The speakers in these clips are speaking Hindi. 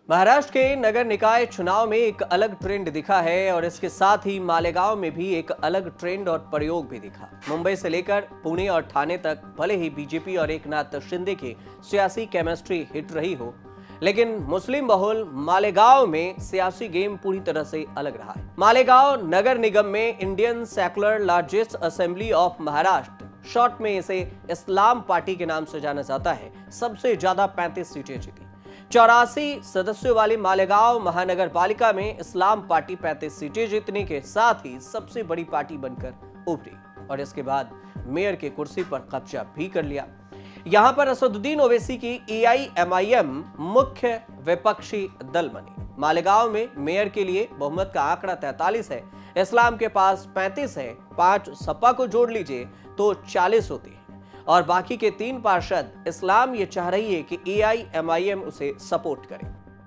महाराष्ट्र के नगर निकाय चुनाव में एक अलग ट्रेंड दिखा है और इसके साथ ही मालेगांव में भी एक अलग ट्रेंड और प्रयोग भी दिखा। मुंबई से लेकर पुणे और ठाणे तक भले ही बीजेपी और एकनाथ शिंदे की सियासी केमिस्ट्री हिट रही हो, लेकिन मुस्लिम बहुल मालेगांव में सियासी गेम पूरी तरह से अलग रहा है। मालेगांव नगर निगम में Indian secular largest assembly of Maharashtra, short में इसे इस्लाम पार्टी के नाम से जाना जाता है, सबसे ज्यादा 35 सीटें जीती। 84 सदस्यों वाली मालेगांव महानगर पालिका में इस्लाम पार्टी 35 सीटें जीतने के साथ ही सबसे बड़ी पार्टी बनकर उभरी और इसके बाद मेयर की कुर्सी पर कब्जा भी कर लिया। यहां पर असदुद्दीन ओवैसी की AIMIM मुख्य विपक्षी दल बनी। मालेगांव में मेयर के लिए बहुमत का आंकड़ा 43 है, इस्लाम के पास 35 है, 5 सपा को जोड़ लीजिए तो 40 होती है और बाकी के 3 पार्षद इस्लाम ये चाह रही है कि AIMIM उसे सपोर्ट करे।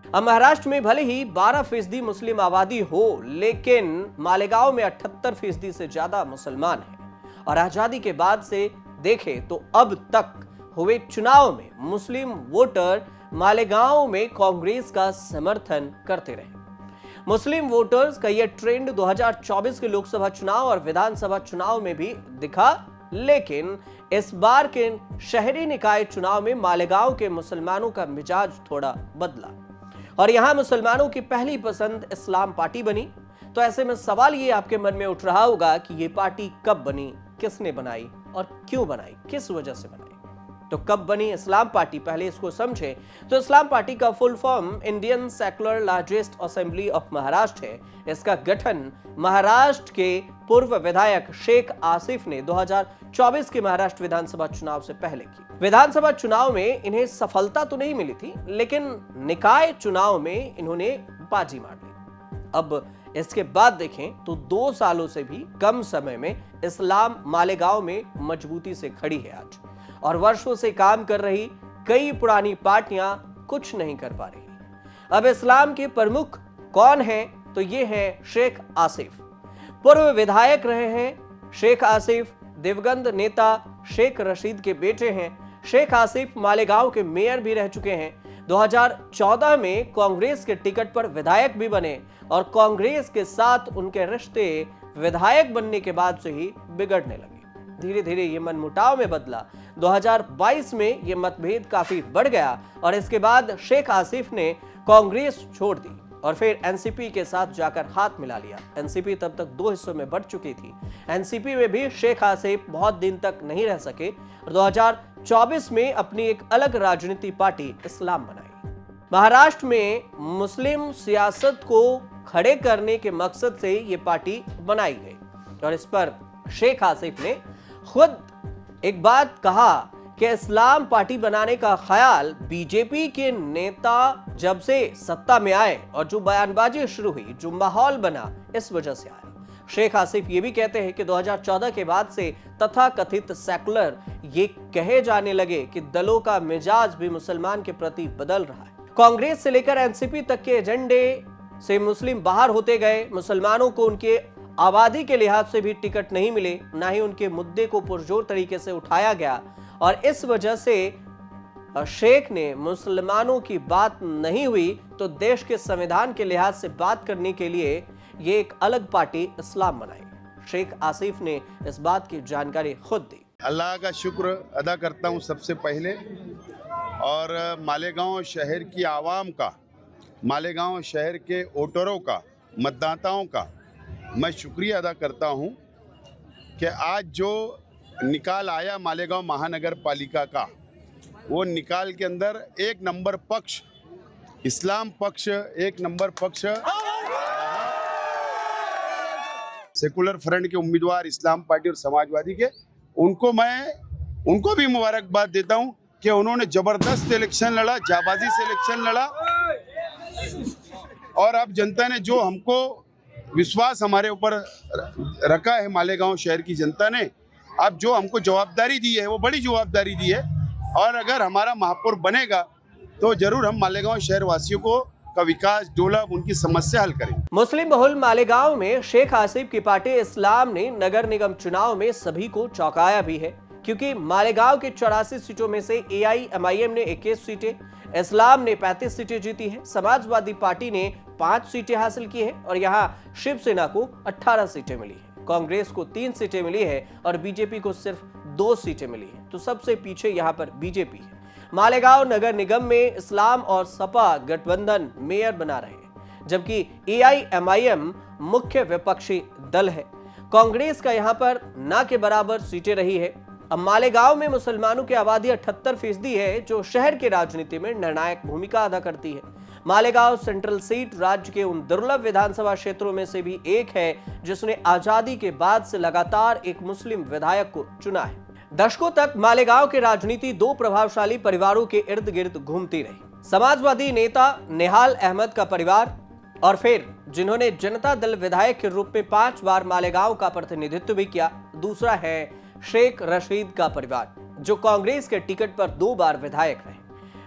अब महाराष्ट्र में भले ही 12% मुस्लिम आबादी हो, लेकिन मालेगांव में 78% से ज्यादा मुसलमान हैं और आजादी के बाद से देखें तो अब तक हुए चुनाव में मुस्लिम वोटर मालेगांव में कांग्रेस का समर्थन करते रहे। मुस्लिम वोटर्स का यह ट्रेंड 2024 के लोकसभा चुनाव और विधानसभा चुनाव में भी दिखा, लेकिन इस बार के शहरी निकाय चुनाव में मालेगांव के मुसलमानों का मिजाज थोड़ा बदला और यहां मुसलमानों की पहली पसंद इस्लाम पार्टी बनी। तो ऐसे में सवाल ये आपके मन में उठ रहा होगा कि ये पार्टी कब बनी, किसने बनाई और क्यों बनाई, किस वजह से बनाई। तो कब बनी इस्लाम पार्टी, पहले इसको समझे। तो इस्लाम पार्टी का full form Indian secular largest assembly of Maharashtra है। इसका गठन महाराष्ट्र के पूर्व विधायक शेख आसिफ ने 2024 के महाराष्ट्र विधानसभा चुनाव से पहले की। विधानसभा चुनाव में इन्हें सफलता तो नहीं मिली थी, लेकिन निकाय चुनाव में इन्होंने बाजी मार ली। अब इसके बाद देखें तो 2 सालों से भी कम समय में इस्लाम मालेगांव में मजबूती से खड़ी है आज, और वर्षों से काम कर रही कई पुरानी पार्टियां कुछ नहीं कर पा रही। अब इस्लाम के प्रमुख कौन हैं? तो ये हैं शेख आसिफ। पूर्व विधायक रहे हैं शेख आसिफ, दिवंगत नेता शेख रशीद के बेटे हैं। शेख आसिफ मालेगांव के मेयर भी रह चुके हैं। 2014 में कांग्रेस के टिकट पर विधायक भी बने और कांग्रेस के साथ उनके रिश्ते विधायक बनने के बाद से ही बिगड़ने लगे। धीरे धीरे ये मनमुटाव में बदला। 2022 में ये मतभेद काफी बढ़ गया और इसके बाद शेख आसिफ ने कांग्रेस छोड़ दी और फिर एनसीपी के साथ जाकर हाथ मिला लिया। एनसीपी तब तक 2 हिस्सों में बढ़ चुकी थी। एनसीपी में भी शेख आसिफ बहुत दिन तक नहीं रह सके और 2024 में अपनी एक अलग राजनीति पार्टी इस्लाम बनाई। महाराष्ट्र में मुस्लिम सियासत को खड़े करने के मकसद से ये पार्टी बनाई गई और इस पर शेख आसिफ ने खुद एक बात कहा कि इस्लाम पार्टी बनाने का ख्याल बीजेपी के नेता जब से सत्ता में आए और जो बयानबाजी शुरू हुई, जो माहौल बना, इस वजह से आया। शेख आसिफ ये भी कहते हैं कि 2014 के बाद से तथाकथित सेकुलर ये कहे जाने लगे कि दलों का मिजाज भी मुसलमान के प्रति बदल रहा है। कांग्रेस से लेकर एनसीपी तक के एजेंडे से मुस्लिम बाहर होते गए। मुसलमानों को उनके आबादी के लिहाज से भी टिकट नहीं मिले, ना ही उनके मुद्दे को पुरजोर तरीके से उठाया गया और इस वजह से शेख ने मुसलमानों की बात नहीं हुई तो देश के संविधान के लिहाज से बात करने के लिए ये एक अलग पार्टी इस्लाम बनाई। शेख आसिफ ने इस बात की जानकारी खुद दी। अल्लाह का शुक्र अदा करता हूँ सबसे पहले, और मालेगांव शहर की आवाम का, मालेगांव शहर के वोटरों का, मतदाताओं का मैं शुक्रिया अदा करता हूं कि आज जो निकाल आया मालेगांव महानगर पालिका का, वो निकाल के अंदर 1 नंबर पक्ष इस्लाम पक्ष, 1 नंबर पक्ष सेकुलर फ्रंट के उम्मीदवार इस्लाम पार्टी और समाजवादी के, उनको भी मुबारकबाद देता हूं कि उन्होंने जबरदस्त इलेक्शन लड़ा, जाबाजी से इलेक्शन लड़ा और अब जनता ने जो हमको विश्वास हमारे ऊपर रखा है, मालेगांव शहर की जनता ने अब जो हमको जवाबदारी दी है वो बड़ी जवाबदारी दी है और अगर हमारा महापौर बनेगा तो जरूर हम मालेगांव शहर वासियों को का विकास, डेवलप, उनकी समस्या हल करेंगे। मुस्लिम बहुल मालेगांव में शेख आसिफ की पार्टी इस्लाम ने नगर निगम चुनाव में सभी को चौंकाया भी है, क्योंकि मालेगांव के 84 सीटों में से AIMIM ने 21 सीटें, इस्लाम ने 35 सीटें जीती है, समाजवादी पार्टी ने 5 सीटें हासिल की है और यहां शिवसेना को 18 सीटें मिली है। कांग्रेस को 3 सीटें मिली है और बीजेपी को सिर्फ 2 सीटें मिली है। तो सबसे पीछे यहां पर बीजेपी है। मालेगांव नगर निगम में इस्लाम और सपा गठबंधन मेयर बना रहे हैं, जबकि AIMIM मुख्य विपक्षी दल है। कांग्रेस का यहां पर ना के बराबर सीटें रही है। अब मालेगांव में मुसलमानों की आबादी 78% है, जो शहर की राजनीति में निर्णायक भूमिका अदा करती है। मालेगांव सेंट्रल सीट राज्य के उन दुर्लभ विधानसभा क्षेत्रों में से भी एक है जिसने आजादी के बाद से लगातार एक मुस्लिम विधायक को चुना है। दशकों तक मालेगांव की राजनीति 2 प्रभावशाली परिवारों के इर्द गिर्द घूमती रही। समाजवादी नेता निहाल अहमद का परिवार और फिर जिन्होंने जनता दल विधायक के रूप में 5 बार मालेगांव का प्रतिनिधित्व भी किया, दूसरा है शेख रशीद का परिवार, जो कांग्रेस के टिकट पर 2 बार विधायक रहे।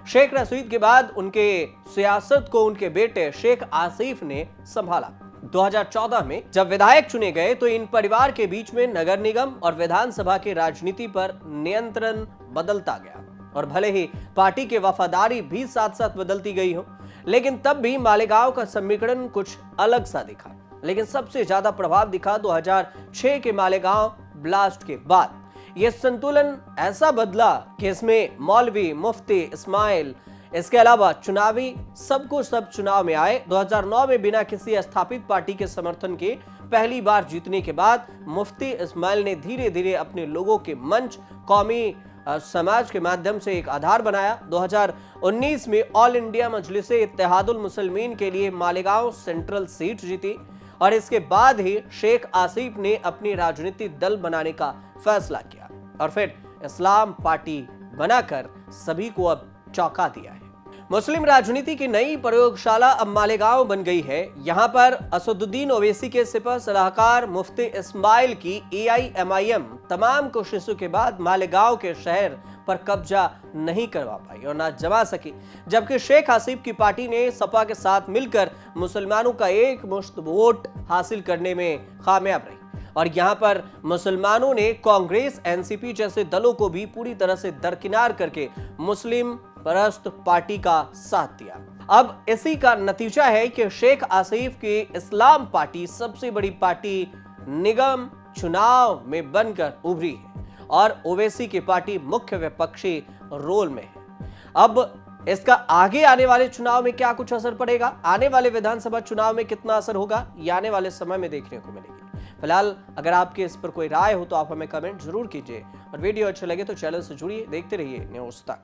शेख रशीद के बाद उनके सियासत को उनके बेटे शेख आसिफ ने संभाला। 2014 में जब विधायक चुने गए तो इन परिवार के बीच में नगर निगम और विधानसभा की राजनीति पर नियंत्रण बदलता गया और भले ही पार्टी की वफादारी भी साथ साथ बदलती गई हो, लेकिन तब भी मालेगांव का समीकरण कुछ अलग सा दिखा। लेकिन सबसे ज्यादा प्रभाव दिखा 2006 के मालेगांव ब्लास्ट के बाद। यह संतुलन ऐसा बदला कि इसमें मौलवी, मुफ्ती, इस्माइल, इसके अलावा चुनावी सब चुनाव में आए। 2009 में बिना किसी स्थापित पार्टी के समर्थन के पहली बार जीतने के बाद मुफ्ती इस्माइल ने धीरे धीरे अपने लोगों के मंच कौमी समाज के माध्यम से एक आधार बनाया। 2019 में ऑल इंडिया मजलिस इत्तेहादुल मुसलमीन के लिए मालेगांव सेंट्रल सीट जीती और इसके बाद ही शेख आसिफ ने अपनी राजनीतिक दल बनाने का फैसला किया और फिर इस्लाम पार्टी बनाकर सभी को अब चौंका दिया है। मुस्लिम राजनीति की नई प्रयोगशाला अब मालेगांव बन गई है। यहां पर असदुद्दीन ओवैसी के सिपह सलाहकार मुफ्ती इस्माइल की AIMIM तमाम कोशिशों के बाद मालेगांव के शहर पर कब्जा नहीं करवा पाई और ना जमा सकी, जबकि शेख आसिफ की पार्टी ने सपा के साथ मिलकर मुसलमानों का एक मुश्त वोट हासिल करने में कामयाब रही और यहां पर मुसलमानों ने कांग्रेस, NCP जैसे दलों को भी पूरी तरह से दरकिनार करके मुस्लिम परस्त पार्टी का साथ दिया। अब इसी का नतीजा है कि शेख आसिफ की इस्लाम पार्टी सबसे बड़ी पार्टी निगम चुनाव में बनकर उभरी है और ओवैसी की पार्टी मुख्य विपक्षी रोल में है। अब इसका आगे आने वाले चुनाव में क्या कुछ असर पड़ेगा, आने वाले विधानसभा चुनाव में कितना असर होगा, ये आने वाले समय में देखने को मिलेगी। फिलहाल अगर आपके इस पर कोई राय हो तो आप हमें कमेंट जरूर कीजिए और वीडियो अच्छा लगे तो चैनल से जुड़िए, देखते रहिए न्यूज़ तक।